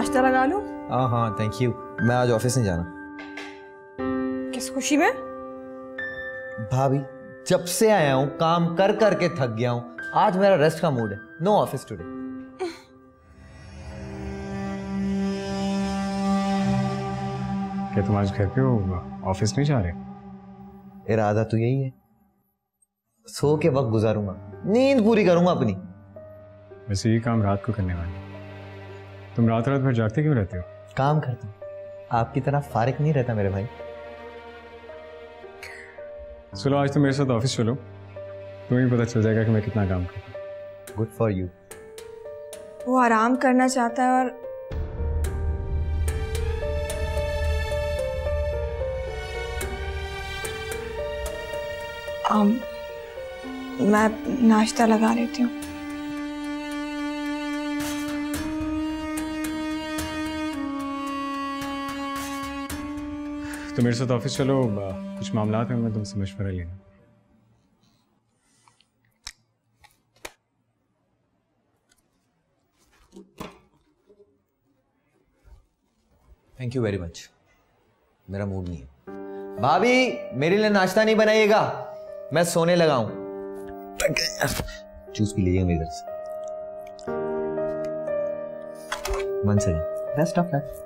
नाश्ता लगा लूं? हाँ थैंक यू। मैं आज ऑफिस नहीं जाना। किस खुशी में? भाभी जब से आया हूँ काम कर करके थक गया हूँ। आज मेरा रेस्ट का मूड है। No office today. क्या तुम आज घर पे हो, ऑफिस नहीं जा रहे? इरादा तो यही है, सो के वक्त गुजारूंगा, नींद पूरी करूंगा अपनी। वैसे ये काम रात को करने वाले। तुम रात रात भर जागते क्यों रहते हो? काम करता हूँ, आपकी तरह फारिग नहीं रहता मेरे भाई। चलो आज तो मेरे साथ ऑफिस चलो, तुम्हें भी पता चल जाएगा कि मैं कितना काम करता हूँ। Good for you. वो आराम करना चाहता है और मैं नाश्ता लगा लेती हूँ। तो मेरे साथ ऑफिस चलो, कुछ मामलात हैं, मैं तुमसे मशवरा लेना। Thank you very much. मेरा मूड नहीं है। भाभी मेरे लिए नाश्ता नहीं बनाइएगा, मैं सोने लगा हूं। जूस पी लीजिएगा मेरी तरफ से। मन से बेस्ट ऑफ लक।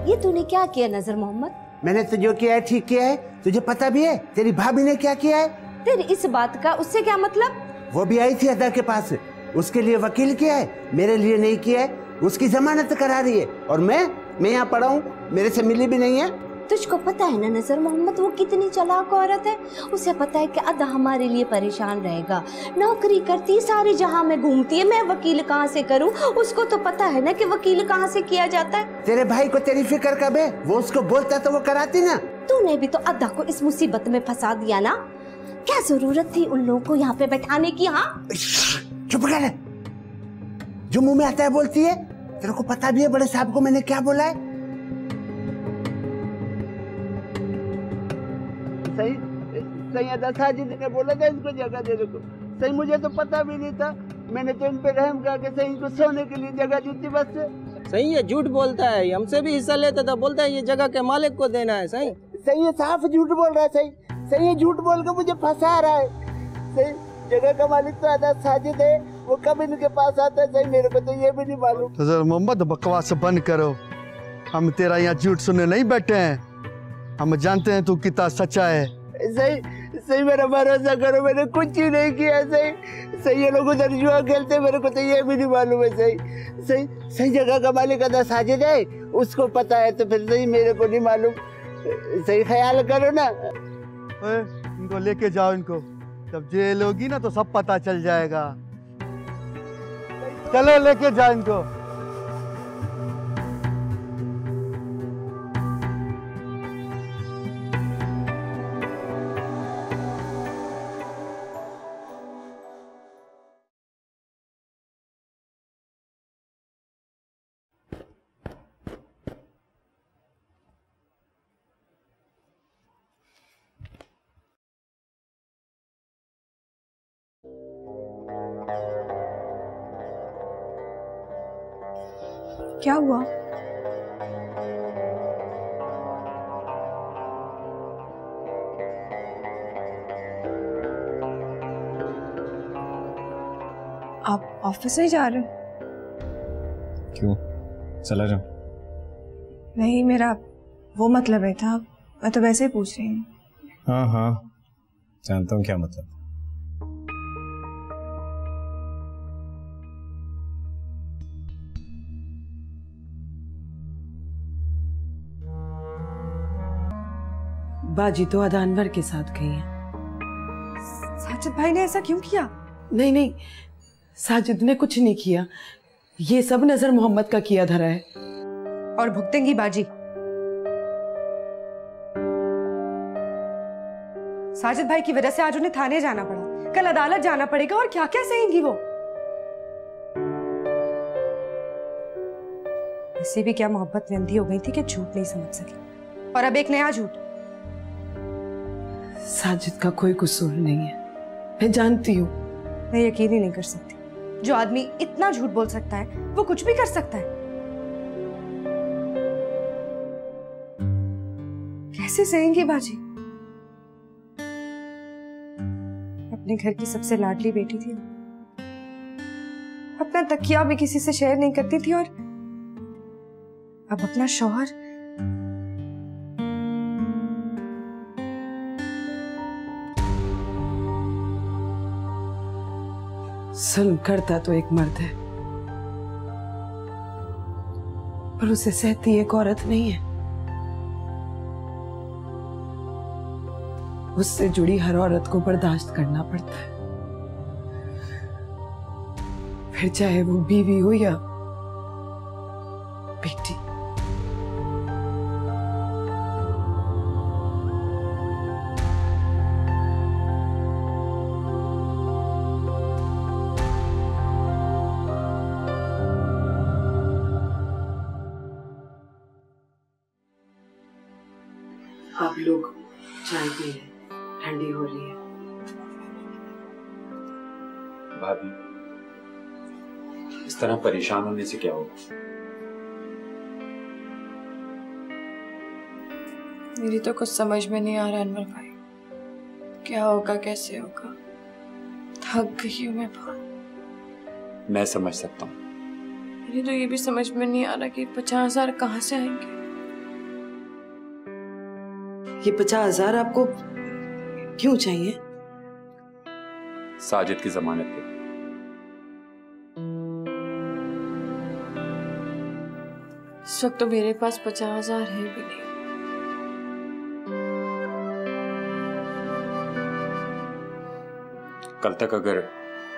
ये तूने क्या किया नजर मोहम्मद? मैंने तो जो किया है ठीक किया है। तुझे पता भी है तेरी भाभी ने क्या किया है? तेरी इस बात का उससे क्या मतलब? वो भी आई थी अदा के पास, उसके लिए वकील किया है, मेरे लिए नहीं किया है। उसकी जमानत करा रही है और मैं यहाँ पड़ा हूँ, मेरे से मिली भी नहीं है। तुझको पता है ना नजर मोहम्मद वो कितनी चालाक औरत है। उसे पता है कि अदा हमारे लिए परेशान रहेगा, नौकरी करती सारे जहां में घूमती है, मैं वकील कहाँ से करूं? उसको तो पता है ना कि वकील कहाँ से किया जाता है। तेरे भाई को तेरी फिक्र कब है? वो उसको बोलता तो वो कराती ना। तूने भी तो अदा को इस मुसीबत में फंसा दिया ना। क्या जरूरत थी उन लोगों को यहाँ पे बैठाने की? हाँ चुप कर, जो मुंह में आता है बोलती है। तेरे को पता भी है बड़े साहब को मैंने क्या बोला है? सही सही अदा साजिद ने बोला था इनको जगह देने को। सही मुझे तो पता भी नहीं था, मैंने तो इन पे रहम करके सही इनको सोने के लिए जगह दी थी बस। सही है, झूठ बोलता है, हमसे भी हिस्सा लेता था, बोलता है ये जगह के मालिक को देना है। सही सही है, साफ झूठ बोल रहा है। सही सही है, झूठ बोल के मुझे फंसा रहा है। सही जगह का मालिक तो अदा साजिद है, वो कब इनके पास आता है सही मेरे को तो ये भी नहीं मालूम। नजर मोहम्मद बकवास बंद करो, हम तेरा यहाँ झूठ सुनने नहीं बैठे हैं, हम जानते हैं तू कितना सच्चा है। सही सही मेरा भरोसा करो, मैंने कुछ ही नहीं किया। सही सही ये लोग उधर जुआ खेलते, मेरे को तो ये भी नहीं मालूम है। सही सही सही जगह का मालिक अदा साजिद है, उसको पता है तो फिर सही मेरे को नहीं मालूम। सही ख्याल करो ना। इनको लेके जाओ, इनको जब जेल होगी ना तो सब पता चल जाएगा। चलो लेके जाओ इनको। क्या हुआ? आप ऑफिस नहीं जा रहे? क्यों, चला जाऊं? नहीं, मेरा वो मतलब है था, मैं तो वैसे ही पूछ रही हूँ। हाँ हाँ जानता हूँ क्या मतलब। बाजी तो अदा अनवर के साथ गई है। साजिद भाई ने ऐसा क्यों किया? नहीं नहीं, साजिद ने कुछ नहीं किया, ये सब नजर मोहम्मद का किया धरा है। और भुगतेंगी बाजी। साजिद भाई की वजह से आज उन्हें थाने जाना पड़ा, कल अदालत जाना पड़ेगा, और क्या क्या सहेंगी वो। इसे भी क्या मोहब्बत में अंधी हो गई थी कि झूठ नहीं समझ सकी, और अब एक नया झूठ। साजिद का कोई कसूर नहीं है, मैं जानती हूँ। मैं यकीन ही नहीं कर सकती। जो आदमी इतना झूठ बोल सकता है वो कुछ भी कर सकता है। कैसे सहेंगी बाजी? अपने घर की सबसे लाडली बेटी थी, अपना तकिया भी किसी से शेयर नहीं करती थी, और अब अपना शौहर। जुल्म करता तो एक मर्द है, पर उसे सहती एक औरत नहीं है। उससे जुड़ी हर औरत को बर्दाश्त करना पड़ता है, फिर चाहे वो बीवी हो या बेटी। आप लोग चाय पी लें, ठंडी हो रही है। भाभी, इस तरह परेशान होने से क्या होगा? मेरी तो कुछ समझ में नहीं आ रहा अनवर भाई, क्या होगा कैसे होगा। थक गई हूँ मैं बहुत। मैं समझ सकता हूँ। मेरी तो ये भी समझ में नहीं आ रहा कि 50,000 कहाँ से आएंगे। ये 50,000 आपको क्यों चाहिए? साजिद की जमानत पे। इस वक्त तो मेरे पास 50,000 है भी नहीं। कल तक अगर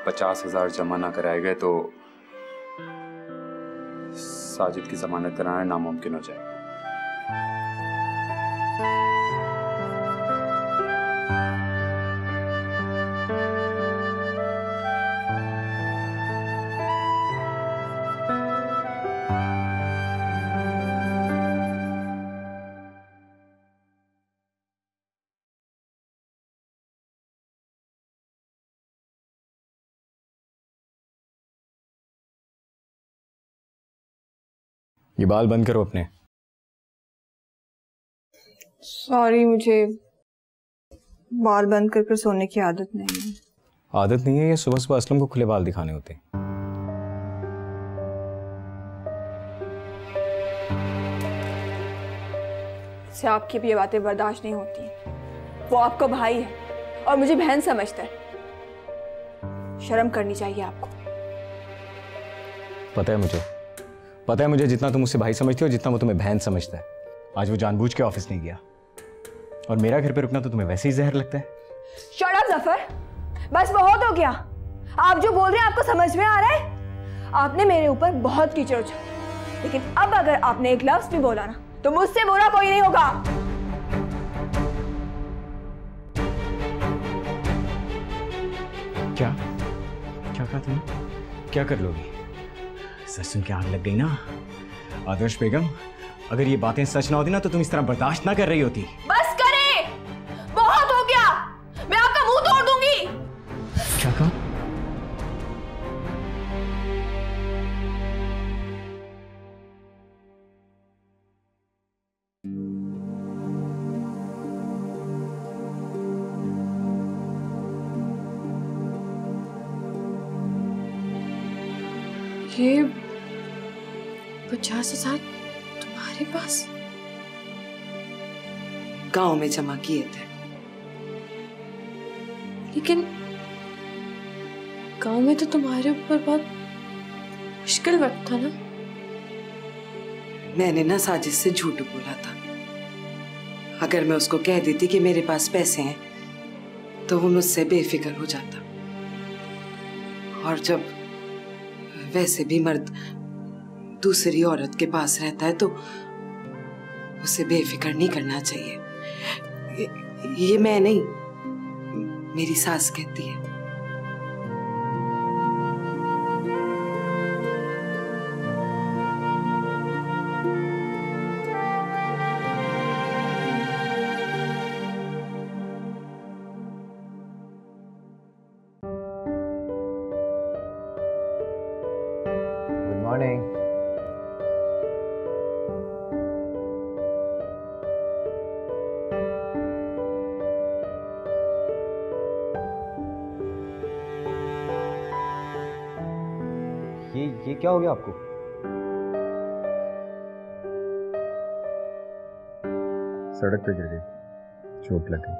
50,000 जमा ना कराए गए तो साजिद की जमानत कराना नामुमकिन हो जाएगा। ये बाल बंद करो अपने। सॉरी, मुझे बाल बंद कर सोने की आदत नहीं है। आदत नहीं है, ये सुबह सुबह असलम को खुले बाल दिखाने होते हैं। से आपकी भी ये बातें बर्दाश्त नहीं होती। वो आपका भाई है और मुझे बहन समझता है। शर्म करनी चाहिए आपको। पता है मुझे जितना तुम मुझसे भाई समझती हो, जितना वो तुम्हें बहन समझता है। आज वो जानबूझ के ऑफिस नहीं गया, और मेरा घर पे रुकना तो तुम्हें वैसे ही जहर लगता है। शट अप जफर, बस बहुत हो गया। आप जो बोल रहे हैं आपको समझ में आ रहा है? आपने मेरे ऊपर बहुत कीचड़ उछाला, लेकिन अब अगर आपने एक लफ्ज भी बोला ना तो मुझसे बुरा कोई नहीं होगा। क्या कहा तुमने? क्या कर लोगी? सच सुन के आग लग गई ना। आदर्श बेगम, अगर ये बातें सच ना होती ना तो तुम इस तरह बर्दाश्त ना कर रही होती। बस करें, बहुत हो गया। मैं आपका मुंह तोड़ दूंगी। क्या कहा? ये 50,000 तुम्हारे पास? गांव में जमा किए थे। लेकिन गांव में तो तुम्हारे ऊपर बहुत मुश्किल वक्त था ना। मैंने ना साजिद से झूठ बोला था। अगर मैं उसको कह देती कि मेरे पास पैसे हैं तो वो मुझसे बेफिक्र हो जाता। और जब वैसे भी मर्द दूसरी औरत के पास रहता है तो उसे बेफिक्र नहीं करना चाहिए। ये मैं नहीं, मेरी सास कहती है। मॉर्निंग। ये क्या हो गया आपको? सड़क पे गिर गई, चोट लग गई।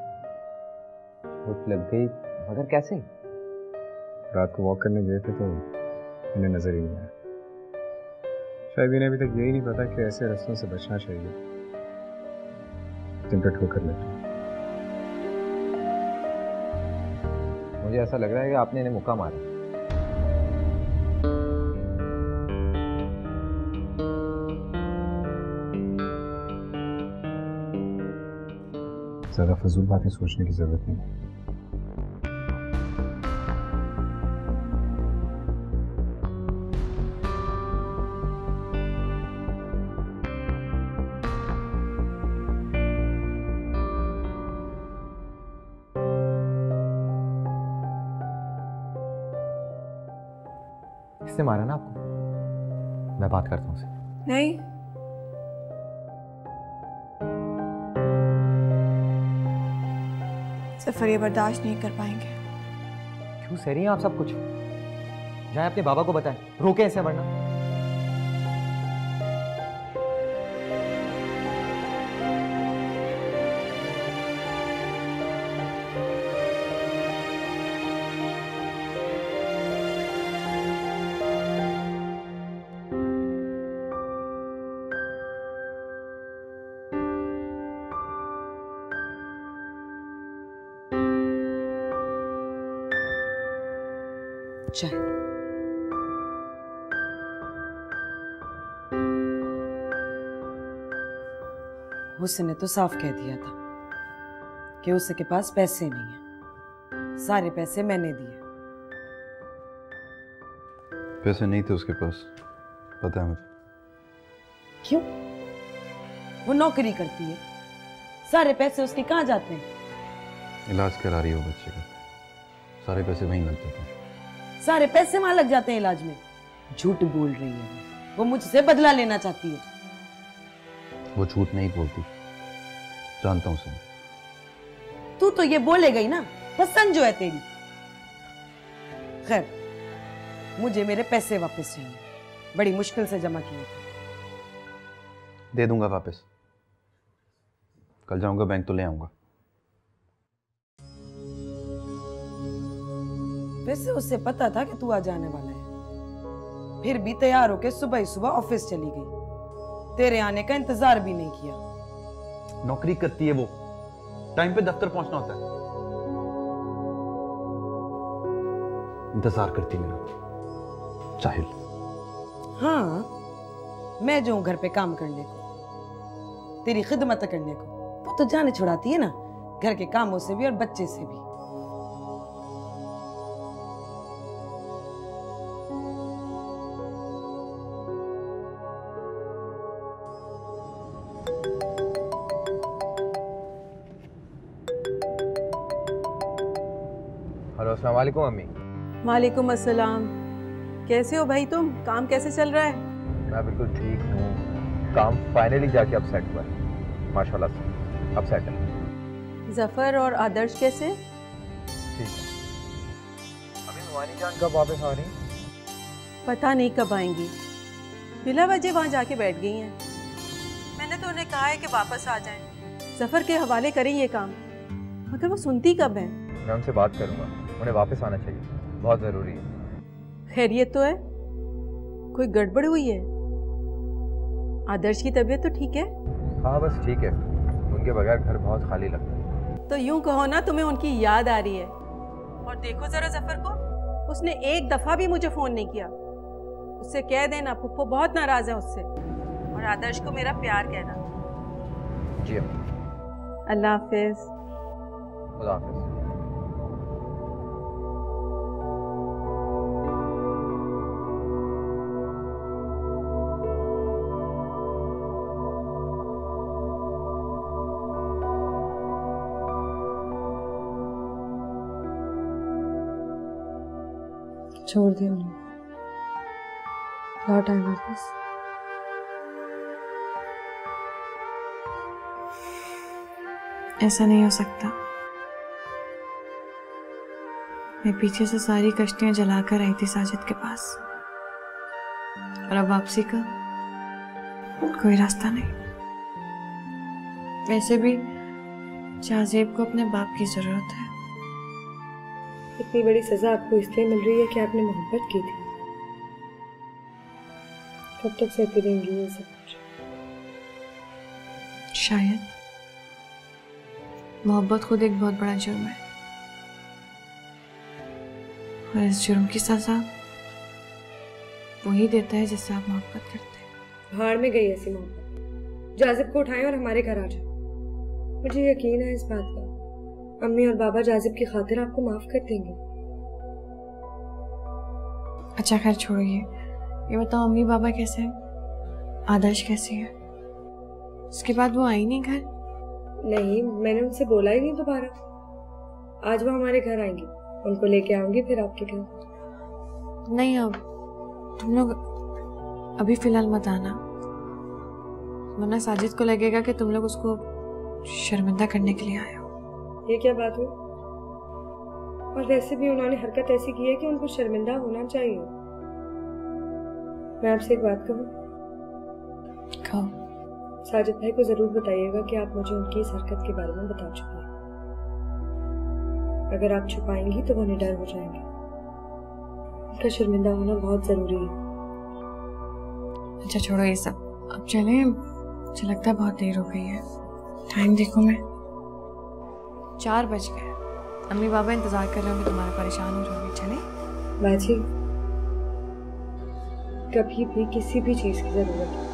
चोट लग गई? मगर कैसे? रात को वॉक करने गए थे तो इन्हें नजर ही नहीं आया। शायद इन्हें अभी तक यही नहीं पता कि ऐसे रास्तों से बचना चाहिए जिन पर ठोकर लगती है। मुझे ऐसा लग रहा है कि आपने इन्हें मुक्का मारा। ज़्यादा फजूल बातें सोचने की जरूरत नहीं। इसने मारा ना आपको? मैं बात करता हूँ उससे। नहीं, सफर ये बर्दाश्त नहीं कर पाएंगे। क्यों सह रही हैं आप सब कुछ? जाए अपने बाबा को बताएं, रोके ऐसे मरना। चाय। उसने तो साफ कह दिया था कि उसके पास पैसे नहीं है। सारे पैसे मैंने दिए। पैसे नहीं थे उसके पास, पता है मुझे। क्यों? वो नौकरी करती है, सारे पैसे उसके कहाँ जाते हैं? इलाज करा रही हो बच्चे का, सारे पैसे वहीं लग जाते हैं। सारे पैसे वहां लग जाते हैं इलाज में। झूठ बोल रही है वो मुझसे बदला लेना चाहती है। वो झूठ नहीं बोलती, जानता हूं उसे। तू तो ये बोलेगा ही ना, पसंद जो है तेरी। खैर, मुझे मेरे पैसे वापस चाहिए, बड़ी मुश्किल से जमा किए थे। दे दूंगा वापस, कल जाऊंगा बैंक तो ले आऊंगा। वैसे उससे पता था कि तू आ जाने वाला है, फिर भी तैयार होके सुबह ही सुबह ऑफिस चली गई। तेरे आने का इंतजार भी नहीं किया। नौकरी करती है वो, टाइम पे दफ्तर पहुंचना होता है। इंतजार करती मेरा, चाहिल। हाँ, मैं जो हूं घर पे काम करने को, तेरी खिदमत करने को, वो तो जाने छुड़ाती है ना, घर के कामों से भी और बच्चे से भी। हेलो, अस्सलाम वालेकुम अम्मी। वालेकुम अस्सलाम। कैसे हो भाई तुम? काम कैसे चल रहा है? मैं बिल्कुल ठीक हूँ। काम फाइनली जाके अब सेट हुआ है, माशाल्लाह से अब सेट है। जफर और आदर्श कैसे? ठीक है। अभी नुमानी जान कब वापस आ रही? पता नहीं कब आएंगी, बिला वजह वहाँ जाके बैठ गई हैं। मैंने तो उन्हें कहा है कि वापस आ जाएं, जफर के हवाले करें ये काम, मगर वो सुनती कब है? मैं उनसे बात करूंगा, उन्हें वापस आना चाहिए, बहुत ज़रूरी है। खैरियत तो है? कोई गड़बड़ हुई है? आदर्श की तबीयत तो ठीक है? हाँ बस ठीक है, उनके बगैर घर बहुत खाली लगता है। तो यूं कहो ना तुम्हें उनकी याद आ रही है। और देखो जरा जफर को, उसने एक दफ़ा भी मुझे फ़ोन नहीं किया। उससे कह देना पुप्पो बहुत नाराज़ है उससे, और आदर्श को मेरा प्यार कहना। जी अम्मी। अल्लाह हाफिज़। खुदा हाफिज़। छोड़ दे उन्हें, लौट आए वापस। ऐसा नहीं हो सकता। मैं पीछे से सारी कश्तियां जलाकर आई थी साजिद के पास, और अब वापसी का कोई रास्ता नहीं। वैसे भी शाहजेब को अपने बाप की जरूरत है। इतनी बड़ी सजा आपको इसलिए मिल रही है कि आपने मोहब्बत की थी। कब तक सहती रहेंगी ये सब कुछ? शायद। मोहब्बत खुद एक बहुत बड़ा जुर्म है, और इस जुर्म की सजा वही देता है जिससे आप मोहब्बत करते हैं। भाड़ में गई ऐसी मोहब्बत। जाजिब को उठाएं और हमारे घर आ जाए। मुझे यकीन है इस बात का, अम्मी और बाबा जाजिब की खातिर आपको माफ कर देंगे। अच्छा खैर छोड़िए, ये बताओ अम्मी बाबा कैसे हैं? आदर्श कैसी है? उसके बाद वो आई नहीं घर? नहीं, मैंने उनसे बोला ही नहीं दोबारा। आज वो हमारे घर आएंगी, उनको लेके आऊंगी फिर आपके घर। नहीं, अब तुम लोग अभी फिलहाल मत आना, वरना साजिद को लगेगा कि तुम लोग उसको शर्मिंदा करने के लिए आए हो। ये क्या बात हुई? और वैसे भी उन्होंने हरकत ऐसी की है कि उनको शर्मिंदा होना चाहिए। मैं आपसे एक बात कहूँ? कहो। साजिद भाई को जरूर बताइएगा कि आप मुझे उनकी इस हरकत के बारे में बता चुके हैं। अगर आप छुपाएंगी तो वो निडर हो जाएंगे। उनका शर्मिंदा होना बहुत जरूरी है। अच्छा छोड़ो ये सब, अब चलें। मुझे लगता है बहुत देर हो गई है। टाइम देखो, मैं 4 बज गए। अम्मी बाबा इंतजार कर रहे होंगे, तुम्हारा परेशान हो जाओगे। चलें? बाजी, कभी भी किसी भी चीज की जरूरत है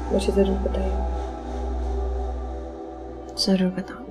मुझे जरूर बताइए। जरूर बताओ।